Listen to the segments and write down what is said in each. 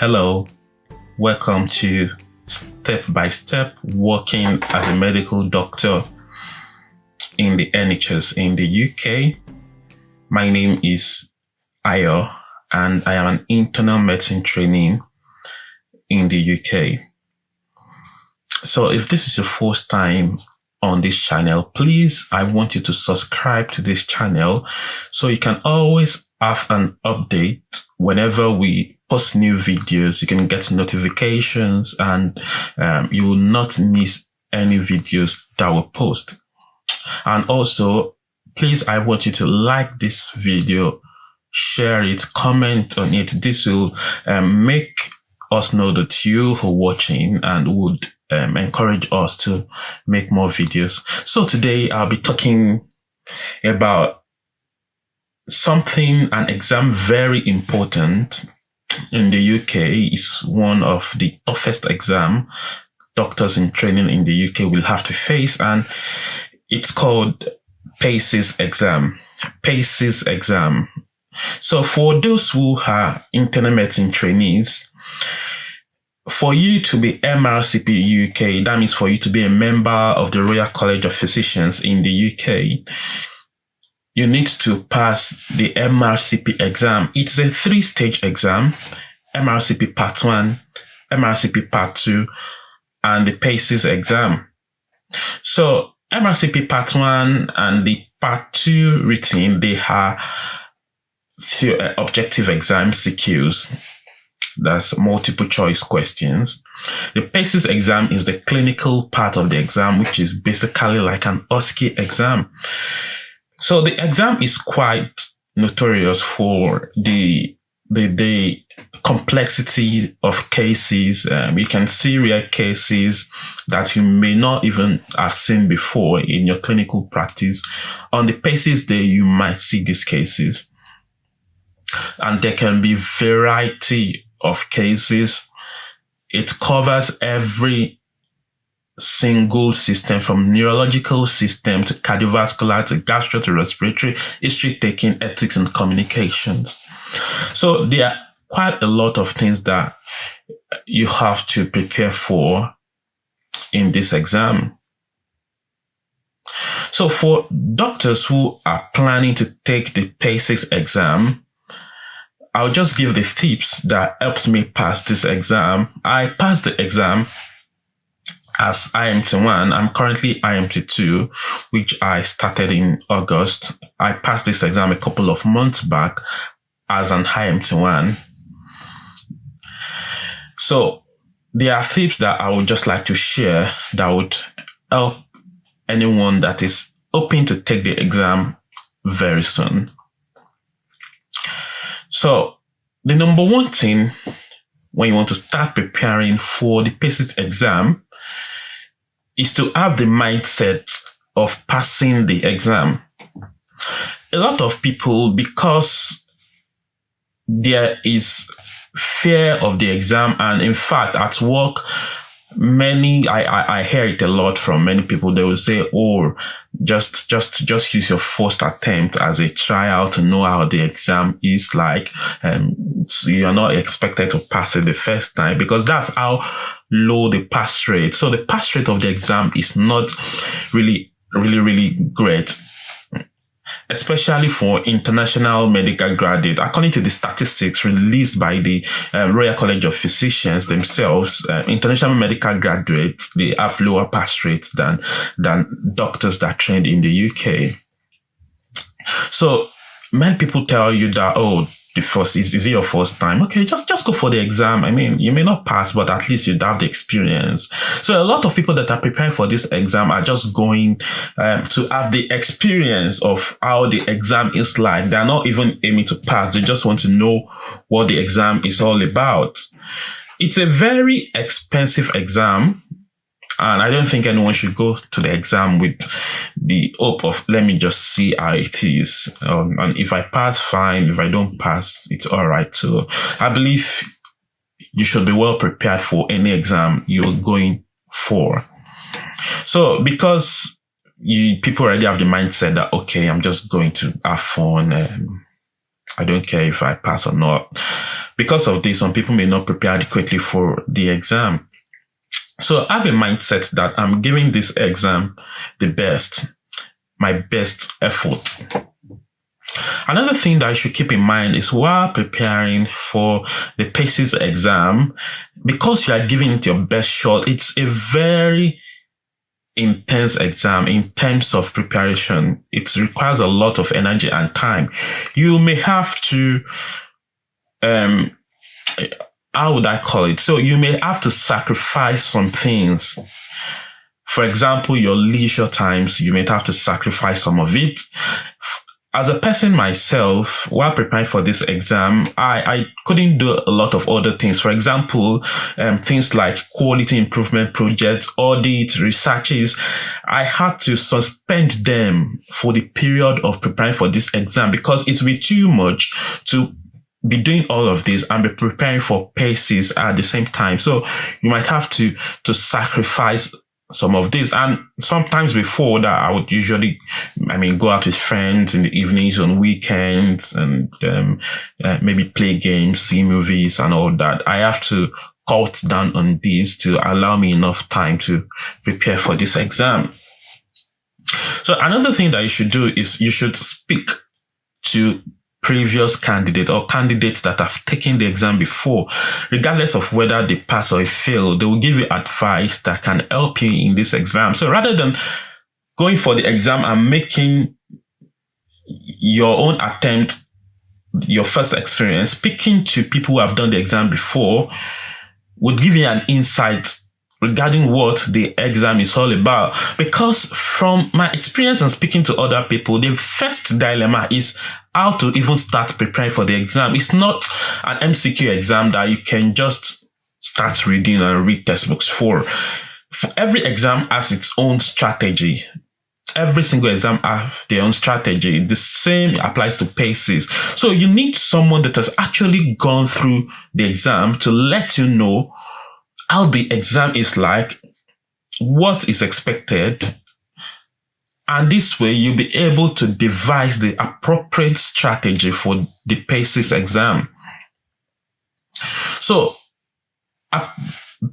Hello, welcome to Step by Step Working as a Medical Doctor in the NHS in the UK. My name is Ayo and I am an internal medicine trainee in the UK. So if this is your first time on this channel, please, I want you to subscribe to this channel so you can always have an update whenever we post new videos. You can get notifications and you will not miss any videos that we post. And also, please, I want you to like this video, share it, comment on it. This will make us know that you who are watching and would encourage us to make more videos. So today I'll be talking about an exam very important in the UK. Is one of the toughest exam doctors in training in the UK will have to face, and it's called PACES exam. PACES exam. So for those who are internal medicine trainees, for you to be MRCP UK, that means for you to be a member of the Royal College of Physicians in the UK, you need to pass the MRCP exam. It's a 3-stage exam: MRCP Part 1, MRCP Part 2, and the PACES exam. So MRCP Part 1 and the Part 2 written, they are objective exam CQs. That's multiple choice questions. The PACES exam is the clinical part of the exam, which is basically like an OSCE exam. So the exam is quite notorious for the complexity of cases. You can see rare cases that you may not even have seen before in your clinical practice. On the PACES day, you might see these cases. And there can be variety of cases. It covers every single system, from neurological system to cardiovascular to gastro to respiratory, history taking, ethics, and communications. So there are quite a lot of things that you have to prepare for in this exam. So for doctors who are planning to take the PACES exam, I'll just give the tips that helps me pass this exam. I passed the exam as IMT1. I'm currently IMT2, which I started in August. I passed this exam a couple of months back as an IMT1. So there are tips that I would just like to share that would help anyone that is hoping to take the exam very soon. So the number one thing when you want to start preparing for the PACES exam is to have the mindset of passing the exam. A lot of people, because there is fear of the exam, and in fact at work, I hear it a lot from many people. They will say, oh, just use your first attempt as a trial to know how the exam is like. So you're not expected to pass it the first time, because that's how low the pass rate. So the pass rate of the exam is not really great, especially for international medical graduates. According to the statistics released by the Royal College of Physicians themselves, international medical graduates, they have lower pass rates than doctors that trained in the UK. So many people tell you that, oh, is it your first time? Okay, just go for the exam. I mean, you may not pass, but at least you'd have the experience. So a lot of people that are preparing for this exam are just going to have the experience of how the exam is like. They're not even aiming to pass. They just want to know what the exam is all about. It's a very expensive exam, and I don't think anyone should go to the exam with the hope of, let me just see how it is. And if I pass, fine. If I don't pass, it's all right too. I believe you should be well prepared for any exam you're going for. So because people already have the mindset that, okay, I'm just going to have fun. I don't care if I pass or not. Because of this, some people may not prepare adequately for the exam. So have a mindset that I'm giving this exam the best, my best effort. Another thing that you should keep in mind is while preparing for the PACES exam, because you are giving it your best shot, it's a very intense exam in terms of preparation. It requires a lot of energy and time. You may have to, how would I call it? So you may have to sacrifice some things. For example, your leisure times, you may have to sacrifice some of it. As a person myself, while preparing for this exam, I couldn't do a lot of other things. For example, things like quality improvement projects, audit, researches. I had to suspend them for the period of preparing for this exam because it would be too much to be doing all of this and be preparing for PACES at the same time. So you might have to sacrifice some of this. And sometimes before that, I would usually, go out with friends in the evenings, on weekends, and maybe play games, see movies and all that. I have to cut down on this to allow me enough time to prepare for this exam. So another thing that you should do is you should speak to previous candidates or candidates that have taken the exam before. Regardless of whether they pass or fail, they will give you advice that can help you in this exam. So rather than going for the exam and making your own attempt your first experience, speaking to people who have done the exam before would give you an insight regarding what the exam is all about. Because from my experience and speaking to other people, the first dilemma is how to even start preparing for the exam. It's not an MCQ exam that you can just start reading and read textbooks for. Every exam has its own strategy. Every single exam has their own strategy. The same applies to PACES. So you need someone that has actually gone through the exam to let you know how the exam is like, what is expected, and this way you'll be able to devise the appropriate strategy for the PACES exam. So,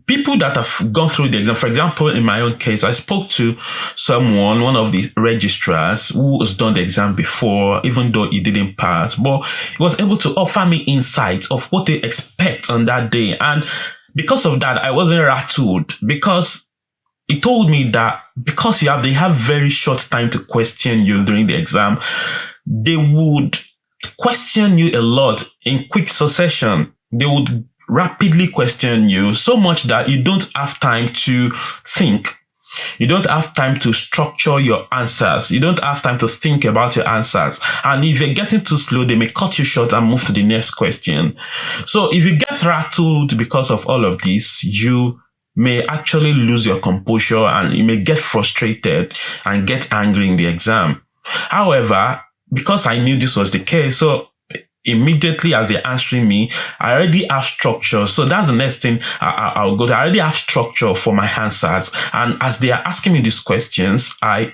people that have gone through the exam, for example, in my own case, I spoke to someone, one of the registrars who has done the exam before, even though he didn't pass, but he was able to offer me insights of what they expect on that day. And because of that, I wasn't rattled, because he told me that because they have very short time to question you during the exam, they would question you a lot in quick succession. They would rapidly question you so much that you don't have time to think. You don't have time to structure your answers. You don't have time to think about your answers. And if you're getting too slow, they may cut you short and move to the next question. So if you get rattled because of all of this, you may actually lose your composure and you may get frustrated and get angry in the exam. However, because I knew this was the case, so immediately as they're answering me, I already have structure. So that's the next thing I'll go to. I already have structure for my answers. And as they are asking me these questions, I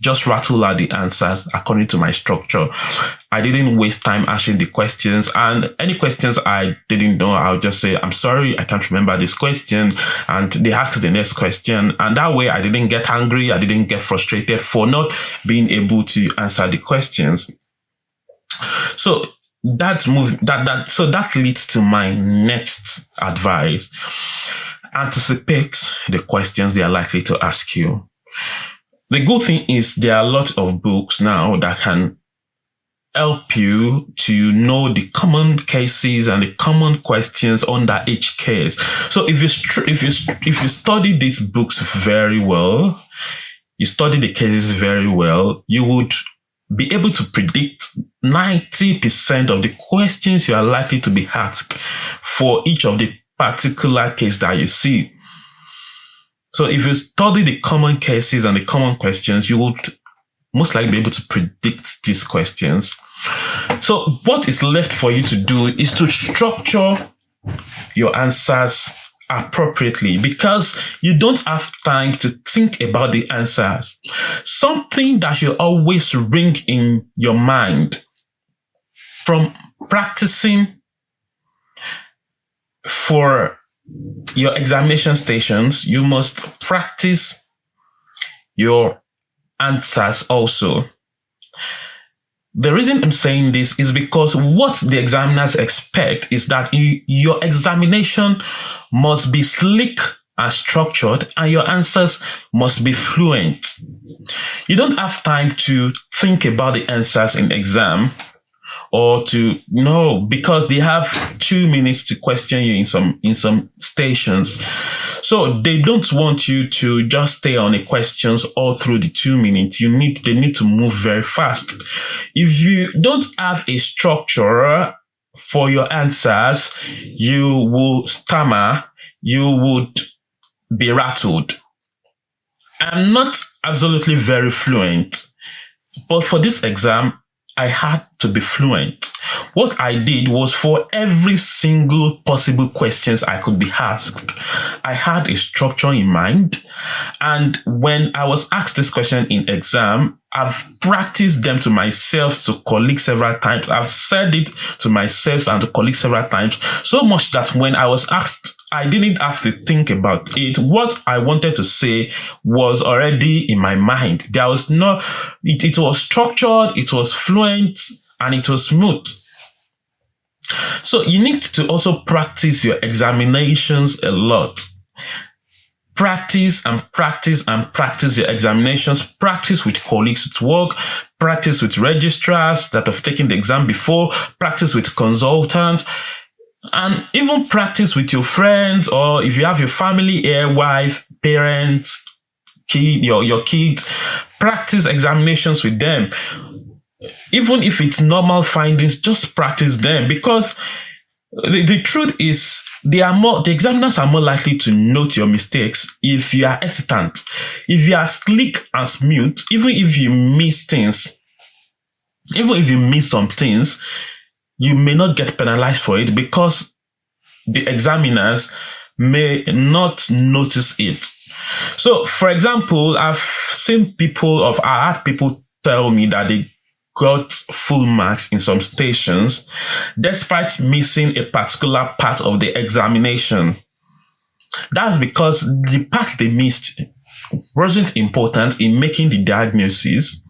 just rattle out the answers according to my structure. I didn't waste time answering the questions. And any questions I didn't know, I'll just say, I'm sorry, I can't remember this question. And they ask the next question. And that way I didn't get angry. I didn't get frustrated for not being able to answer the questions. So that leads to my next advice. Anticipate the questions they are likely to ask you. The good thing is there are a lot of books now that can help you to know the common cases and the common questions under each case. So if you study these books very well, you study the cases very well, you would be able to predict 90% of the questions you are likely to be asked for each of the particular case that you see. So if you study the common cases and the common questions, you would most likely be able to predict these questions. So what is left for you to do is to structure your answers appropriately, because you don't have time to think about the answers. Something that should always ring in your mind from practicing for your examination stations, you must practice your answers also. The reason I'm saying this is because what the examiners expect is that your examination must be slick and structured, and your answers must be fluent. You don't have time to think about the answers in exam, or to know, because they have 2 minutes to question you in some stations. So they don't want you to just stay on the questions all through the 2 minutes. They need to move very fast. If you don't have a structure for your answers, you will stammer, you would be rattled. I'm not absolutely very fluent, but for this exam, I had to be fluent. What I did was, for every single possible questions I could be asked, I had a structure in mind. And when I was asked this question in exam, I've practiced them to myself, to colleagues several times. I've said it to myself and to colleagues several times, so much that when I was asked, I didn't have to think about it. What I wanted to say was already in my mind. There was no, it was structured, it was fluent, and it was smooth. So you need to also practice your examinations a lot. Practice and practice and practice your examinations. Practice with colleagues at work. Practice with registrars that have taken the exam before. Practice with consultants. And even practice with your friends, or if you have your family here, wife, parents, kid, your kids, practice examinations with them. Even if it's normal findings, just practice them, because the truth is the examiners are more likely to note your mistakes if you are hesitant. If you are slick and smooth, even if you miss things, even if you miss some things, you may not get penalized for it, because the examiners may not notice it. So, for example, I had people tell me that they got full marks in some stations despite missing a particular part of the examination. That's because the part they missed wasn't important in making the diagnosis,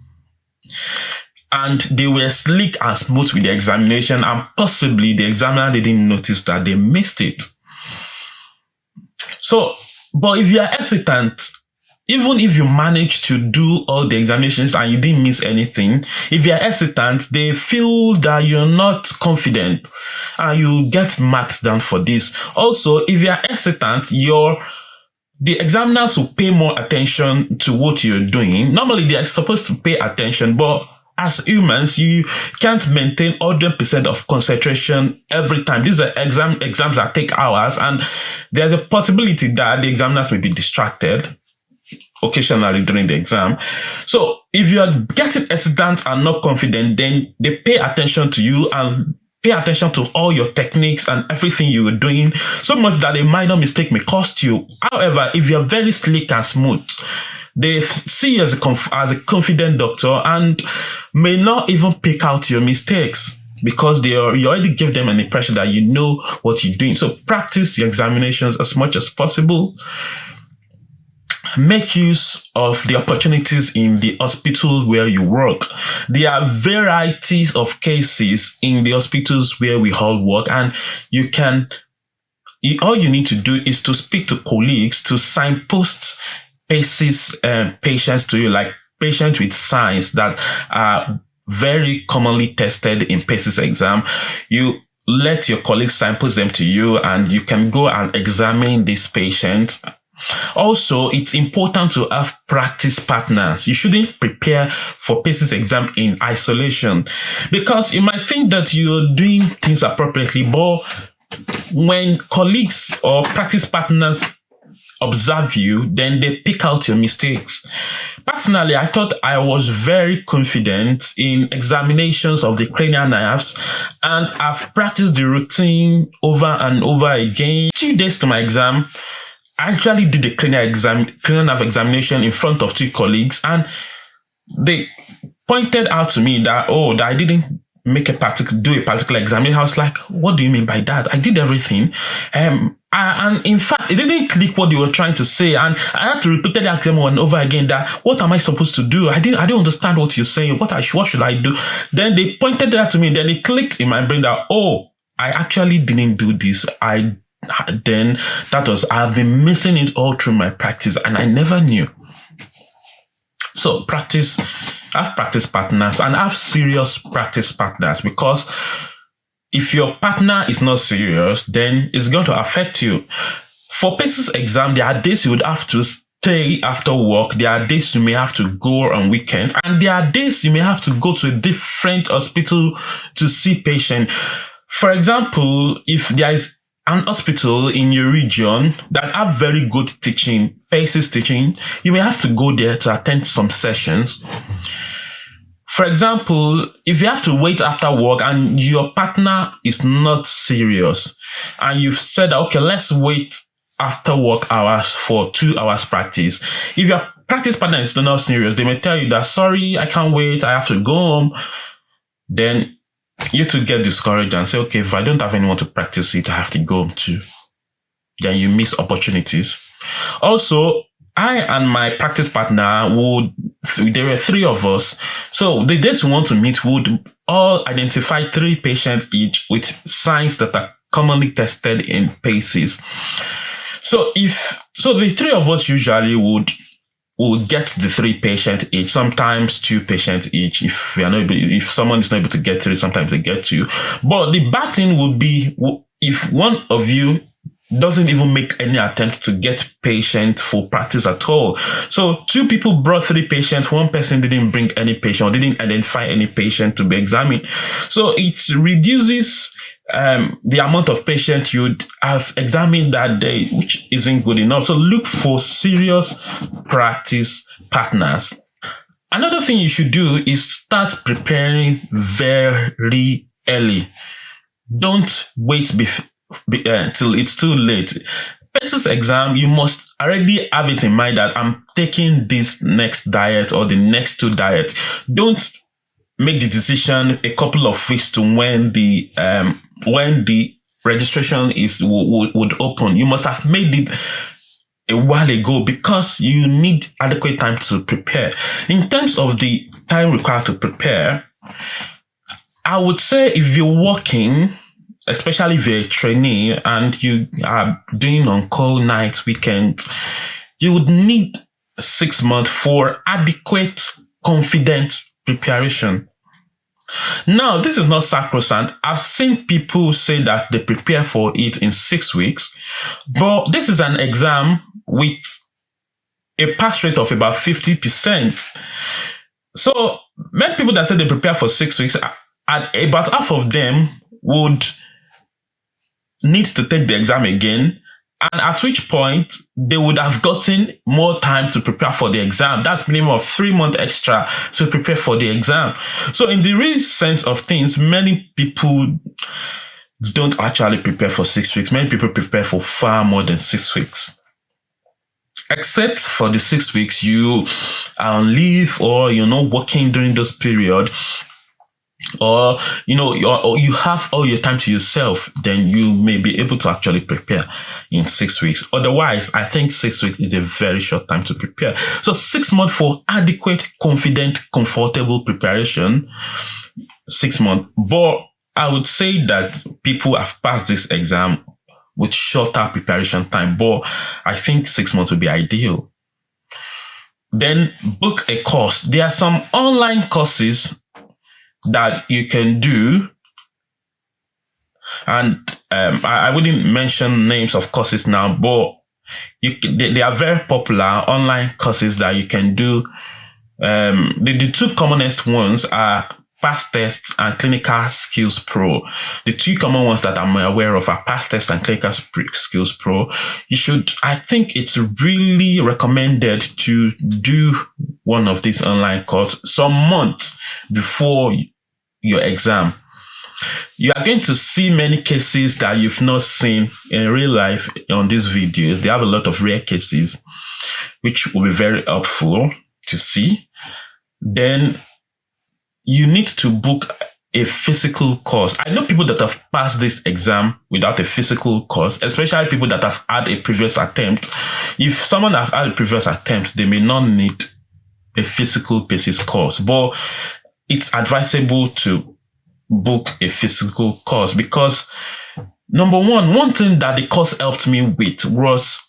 and they were slick and smooth with the examination, and possibly the examiner didn't notice that they missed it. So, but if you are hesitant, even if you manage to do all the examinations and you didn't miss anything, if you are hesitant, they feel that you're not confident, and you get marks down for this. Also, if you are hesitant, the examiners will pay more attention to what you're doing. Normally, they are supposed to pay attention, but as humans, you can't maintain 100% of concentration every time. These are exams that take hours, and there's a possibility that the examiners may be distracted occasionally during the exam. So if you are getting hesitant and not confident, then they pay attention to you and pay attention to all your techniques and everything you are doing, so much that a minor mistake may cost you. However, if you're very slick and smooth, they see you as a confident doctor and may not even pick out your mistakes, because you already give them an impression that you know what you're doing. So practice your examinations as much as possible. Make use of the opportunities in the hospital where you work. There are varieties of cases in the hospitals where we all work, and all you need to do is to speak to colleagues to signpost PACES patients to you, like patients with signs that are very commonly tested in PACES exam. You let your colleagues signpost them to you, and you can go and examine these patients. Also, it's important to have practice partners. You shouldn't prepare for PACES exam in isolation, because you might think that you're doing things appropriately, but when colleagues or practice partners observe you, then they pick out your mistakes. Personally, I thought I was very confident in examinations of the cranial nerves, and I've practiced the routine over and over again. 2 days to my exam, I actually did the cranial nerve examination in front of 2 colleagues, and they pointed out to me that I didn't do a particular exam. And I was like, what do you mean by that? I did everything. And in fact, it didn't click what they were trying to say. And I had to repeatedly ask them over and over again that, what am I supposed to do? I don't understand what you're saying. What should I do? Then they pointed that to me. Then it clicked in my brain that, oh, I actually didn't do this. I've been missing it all through my practice and I never knew. So have practice partners and have serious practice partners, because if your partner is not serious, then it's going to affect you. For PACES exam, there are days you would have to stay after work. There are days you may have to go on weekends, and there are days you may have to go to a different hospital to see patient. For example, if there is an hospital in your region that have very good teaching, PACES teaching, you may have to go there to attend some sessions. For example, if you have to wait after work and your partner is not serious, and you've said, okay, let's wait after work hours for 2 hours practice. If your practice partner is not serious, they may tell you that, sorry, I can't wait, I have to go home. Then you to get discouraged and say, okay, if I don't have anyone to practice it, I have to go home too. Then you miss opportunities. Also, I and my practice partner there were 3 of us. So the days we want to meet would all identify 3 patients each with signs that are commonly tested in PACES. So the 3 of us usually would get the 3 patients each, sometimes 2 patients each. If someone is not able to get 3, sometimes they get 2. But the bad thing would be if one of you doesn't even make any attempt to get patient for practice at all. So 2 people brought 3 patients, 1 person didn't bring any patient or didn't identify any patient to be examined. So it reduces the amount of patients you'd have examined that day, which isn't good enough. So look for serious practice partners. Another thing you should do is start preparing very early. Don't wait till it's too late. PACES exam, you must already have it in mind that I'm taking this next diet or the next 2 diets. Don't make the decision a couple of weeks to when the registration would open. You must have made it a while ago, because you need adequate time to prepare. In terms of the time required to prepare, I would say if you're working, especially if you're a trainee and you are doing on-call nights, weekends, you would need 6 months for adequate, confident preparation. Now, this is not sacrosanct. I've seen people say that they prepare for it in 6 weeks, but this is an exam with a pass rate of about 50%. So many people that say they prepare for 6 weeks, and about half of them would need to take the exam again, and at which point they would have gotten more time to prepare for the exam. That's minimum of 3 months extra to prepare for the exam. So in the real sense of things, many people don't actually prepare for 6 weeks. Many people prepare for far more than 6 weeks. Except for the 6 weeks you are on leave or you're not working during those period, or you have all your time to yourself, then you may be able to actually prepare in 6 weeks. Otherwise, I think 6 weeks is a very short time to prepare. So 6 months for adequate, confident, comfortable preparation. 6 months. But I would say that people have passed this exam with shorter preparation time, but I think 6 months would be ideal. Then book a course. There are some online courses that you can do, and I wouldn't mention names of courses now, but they are very popular online courses that you can do. The 2 commonest ones are PASS Test and Clinical Skills Pro. The 2 common ones that I'm aware of are PASS Test and Clinical Skills Pro. I think it's really recommended to do one of these online courses some months before your exam. You are going to see many cases that you've not seen in real life on these videos. They have a lot of rare cases, which will be very helpful to see. Then you need to book a physical course. I know people that have passed this exam without a physical course, especially people that have had a previous attempt. If someone has had a previous attempt, they may not need a physical PACES course, but it's advisable to book a physical course because number one thing that the course helped me with was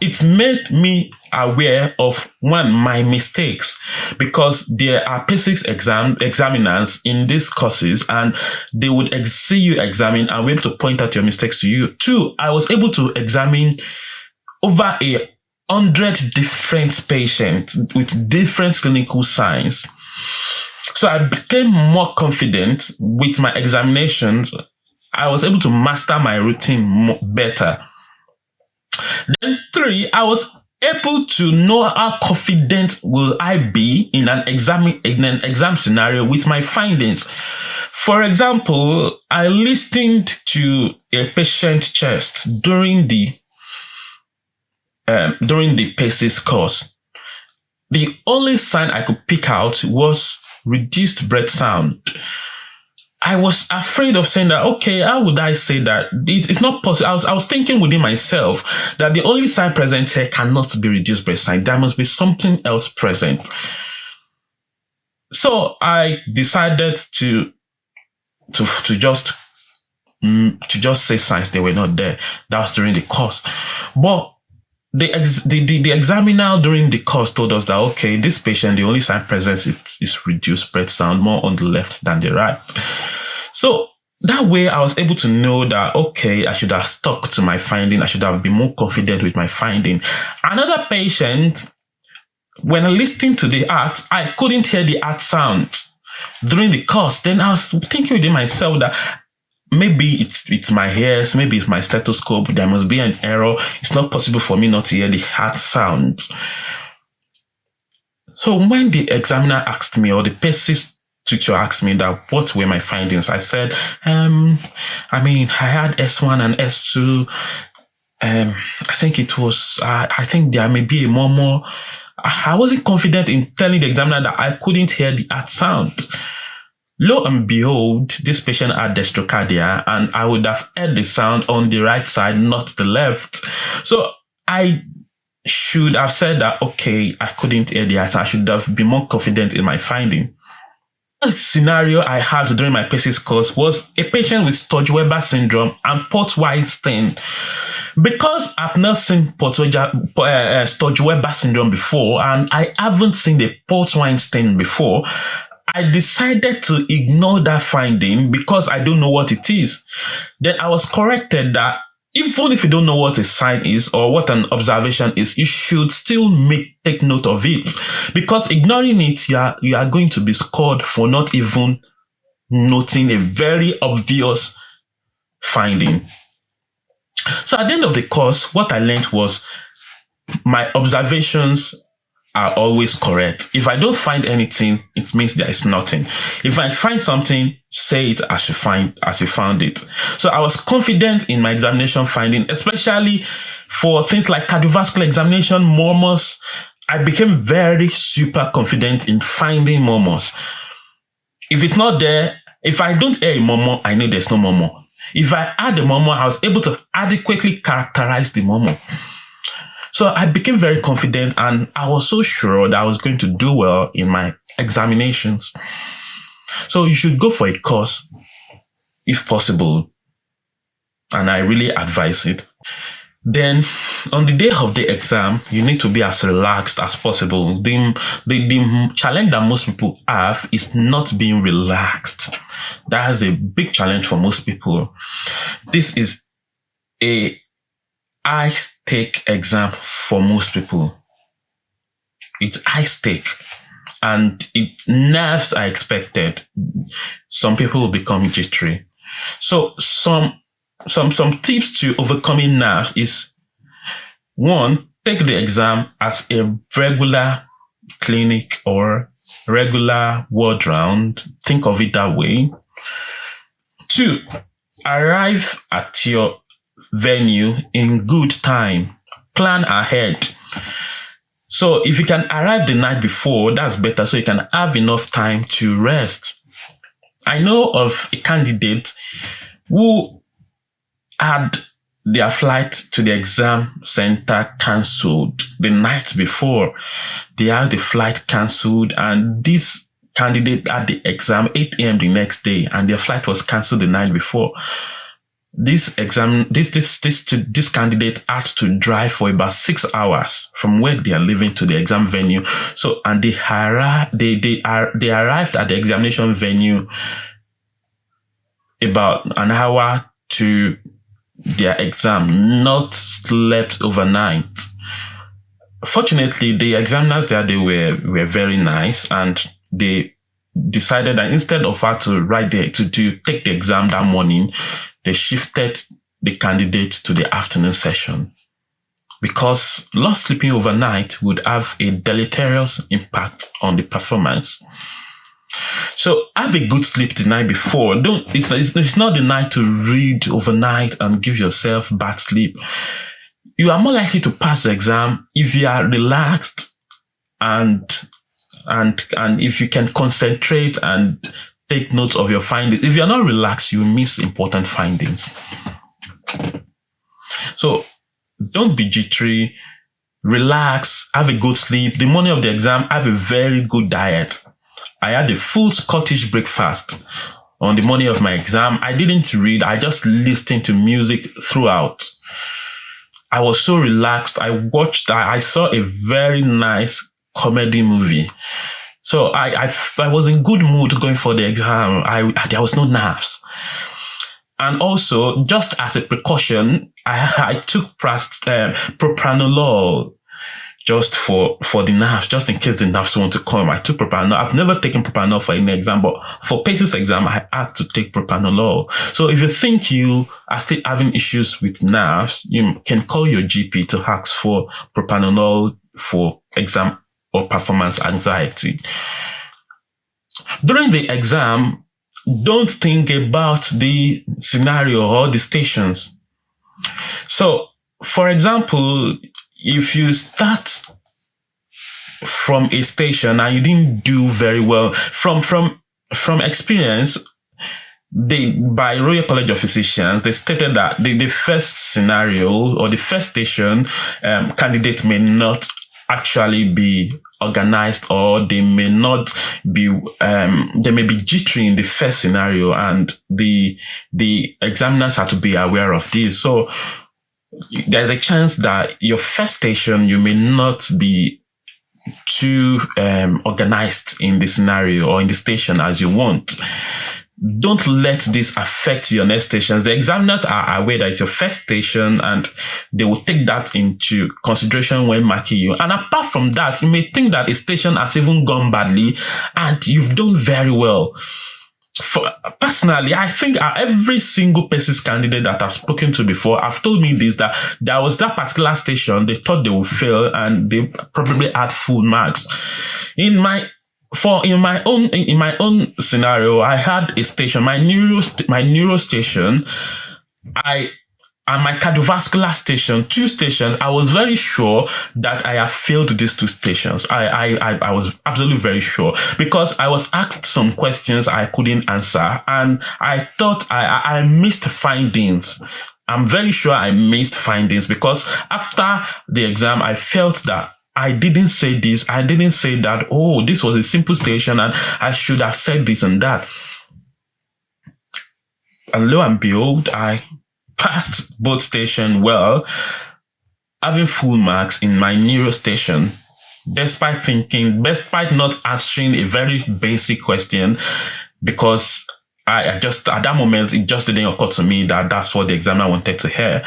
it made me aware of my mistakes, because there are PACES examiners in these courses, and they would see you examine and be able to point out your mistakes to you. Two, I was able to examine over 100 different patients with different clinical signs. So I became more confident with my examinations. I was able to master my routine better. Then three, I was able to know how confident will I be in an exam scenario with my findings. For example, I listened to a patient chest during the PACES course. The only sign I could pick out was reduced breath sound. I was afraid of saying that, okay, how would I say that? It's not possible. I was thinking within myself that the only sign present here cannot be reduced breath sign. There must be something else present. So I decided to just say signs they were not there. That was during the course. But the examiner during the course told us that, okay, this patient, the only sign present is reduced breath sound, more on the left than the right. So that way I was able to know that, okay, I should have stuck to my finding. I should have been more confident with my finding. Another patient, when listening to the heart, I couldn't hear the heart sound during the course. Then I was thinking within myself that maybe it's my ears, maybe it's my stethoscope. There must be an error. It's not possible for me not to hear the heart sound. So when the examiner asked me, or the PACES teacher asked me that what were my findings, I said, I had S1 and S2. I think it was, I think there may be a murmur. I wasn't confident in telling the examiner that I couldn't hear the heart sound. Lo and behold, this patient had dextrocardia, and I would have heard the sound on the right side, not the left. So I should have said that, okay, I couldn't hear the heart. I should have been more confident in my finding. The scenario I had during my PACES course was a patient with Sturge-Weber syndrome and port-wide stent. Because I've not seen Sturge-Weber syndrome before, and I haven't seen the port-wide stent before, I decided to ignore that finding because I don't know what it is. Then I was corrected that even if you don't know what a sign is or what an observation is, you should still take note of it, because ignoring it, you are going to be scored for not even noting a very obvious finding. So at the end of the course, what I learned was my observations are always correct. If I don't find anything, it means there is nothing. If I find something, say it as you found it. So I was confident in my examination finding, especially for things like cardiovascular examination, murmurs. I became very super confident in finding murmurs. If it's not there, if I don't hear a murmur, I know there's no murmur. If I had a murmur, I was able to adequately characterize the murmur. So I became very confident, and I was so sure that I was going to do well in my examinations. So you should go for a course if possible, and I really advise it. Then on the day of the exam, you need to be as relaxed as possible. The challenge that most people have is not being relaxed. That is a big challenge for most people. This is a high-stake exam for most people. It's high-stake, and nerves are expected. Some people will become jittery. So some tips to overcoming nerves is: one, take the exam as a regular clinic or regular ward round. Think of it that way. Two, arrive at your venue in good time. Plan ahead. So if you can arrive the night before, that's better, so you can have enough time to rest. I know of a candidate who had their flight to the exam center cancelled the night before. They had the flight cancelled, and this candidate had the exam 8 a.m. the next day, and their flight was cancelled the night before. This candidate had to drive for about 6 hours from where they are living to the exam venue. So, and they arrived at the examination venue about an hour to their exam, not slept overnight. Fortunately, the examiners there, they were very nice, and they decided that instead of her to to take the exam that morning, they shifted the candidate to the afternoon session, because lost sleeping overnight would have a deleterious impact on the performance. So have a good sleep the night before. It's not the night to read overnight and give yourself bad sleep. You are more likely to pass the exam if you are relaxed and if you can concentrate and take notes of your findings. If you're not relaxed, you miss important findings. So don't be jittery, relax, have a good sleep. The morning of the exam, have a very good diet. I had a full Scottish breakfast on the morning of my exam. I didn't read, I just listened to music throughout. I was so relaxed. I saw a very nice comedy movie. So I was in good mood going for the exam. There was no nerves. And also, just as a precaution, I took propranolol just for the nerves, just in case the nerves want to come. I took propranolol. I've never taken propranolol for any exam, but for PACES exam, I had to take propranolol. So if you think you are still having issues with nerves, you can call your GP to ask for propranolol for exam or performance anxiety. During the exam, don't think about the scenario or the stations. So, for example, if you start from a station and you didn't do very well, from experience, by Royal College of Physicians, they stated that the first scenario or the first station, candidates may not actually be organized, or they may not be, they may be jittery in the first scenario, and the examiners have to be aware of this. So there's a chance that your first station, you may not be too organized in the scenario or in the station as you want. Don't let this affect your next stations. The examiners are aware that it's your first station, and they will take that into consideration when marking you. And apart from that, you may think that a station has even gone badly and you've done very well. Personally, I think every single PACES candidate that I've spoken to before have told me this, that there was that particular station they thought they would fail and they probably had full marks. In my own scenario, I had a station, my neuro station, and my cardiovascular station, 2 stations. I was very sure that I have failed these 2 stations. I was absolutely very sure, because I was asked some questions I couldn't answer, and I thought I missed findings. I'm very sure I missed findings, because after the exam, I felt that I didn't say this, I didn't say that. Oh, this was a simple station and I should have said this and that. And lo and behold, I passed both stations well, having full marks in my neuro station, despite not answering a very basic question, because I just, at that moment, it just didn't occur to me that that's what the examiner wanted to hear.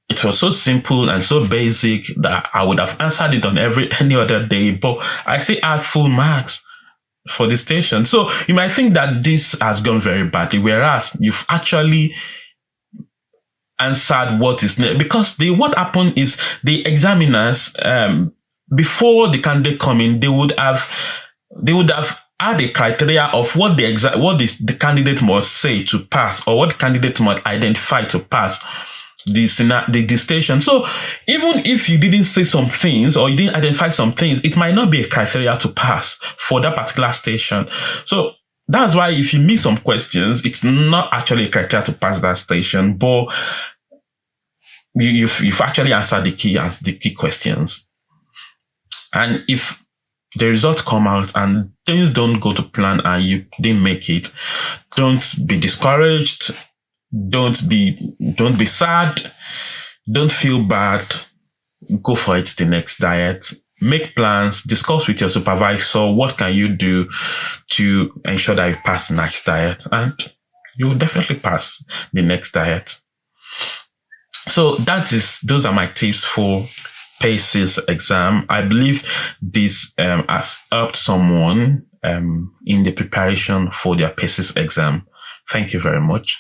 It was so simple and so basic that I would have answered it on any other day, but I still had full marks for the station. So you might think that this has gone very badly, whereas you've actually answered what is next. Because what happened is the examiners, before the candidate come in, they would have had a criteria of what the candidate must say to pass, or what the candidate must identify to pass the station. So even if you didn't say some things or you didn't identify some things, it might not be a criteria to pass for that particular station. So That's why if you miss some questions, it's not actually a criteria to pass that station, but you've actually answered the key questions. And if the results come out and things don't go to plan and you didn't make it, don't be discouraged. Don't be sad. Don't feel bad. Go for it the next diet. Make plans, discuss with your supervisor. What can you do to ensure that you pass the next diet? And you will definitely pass the next diet. So those are my tips for PACES exam. I believe this has helped someone in the preparation for their PACES exam. Thank you very much.